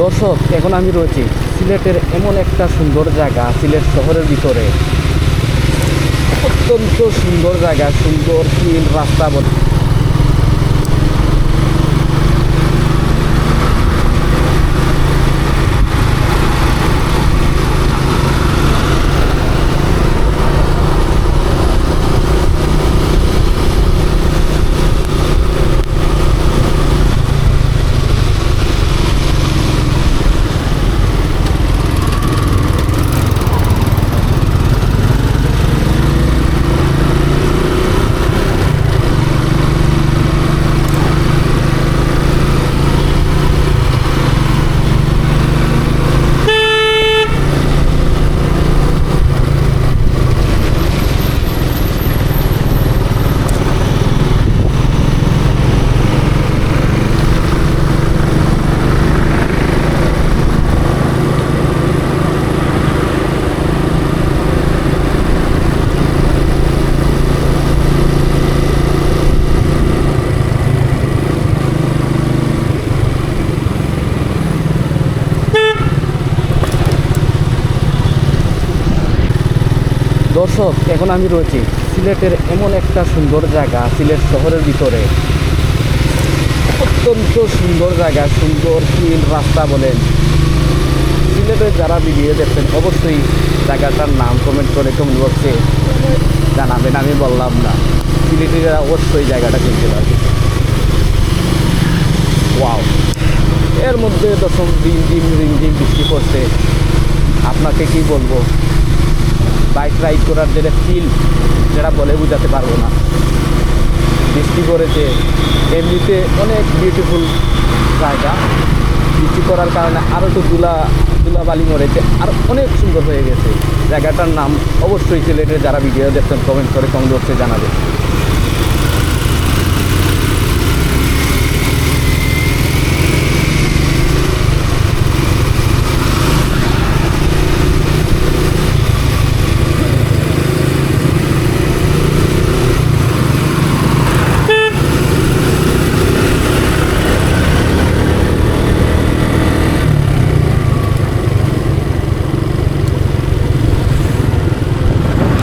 দর্শক, এখন আমি রয়েছি সিলেটের এমন একটা সুন্দর জায়গা, সিলেট শহরের ভিতরে অত্যন্ত সুন্দর জায়গা, সুন্দর ক্লিন রাস্তা বলে। দর্শক, এখন আমি রয়েছি সিলেটের এমন একটা সুন্দর জায়গা, সিলেট শহরের ভিতরে অত্যন্ত সুন্দর জায়গা, সুন্দর ক্লিন রাস্তা বলেন। সিলেটের যারা ভিডিও দেখছেন অবশ্যই জায়গাটার নাম কমেন্ট বক্সে জানাবেন, আমি বললাম না। সিলেটের অবশ্যই জায়গাটা চিনতে পারবে। ওয়াও, এর মধ্যে দশম রিমঝিম বৃষ্টি পড়ছে। আপনাকে কি বলবো, বাইক রাইড করার যেটা ফিল, যেটা বলে বোঝাতে পারবো না। বৃষ্টি পড়েছে, এমনিতে অনেক বিউটিফুল জায়গা, বৃষ্টি করার কারণে আরও একটু ধুলাবালি মরেছে, আর অনেক সুন্দর হয়ে গেছে। জায়গাটার নাম অবশ্যই সিলেটের যারা ভিডিও দেখছেন কমেন্ট বক্সে জানাবে।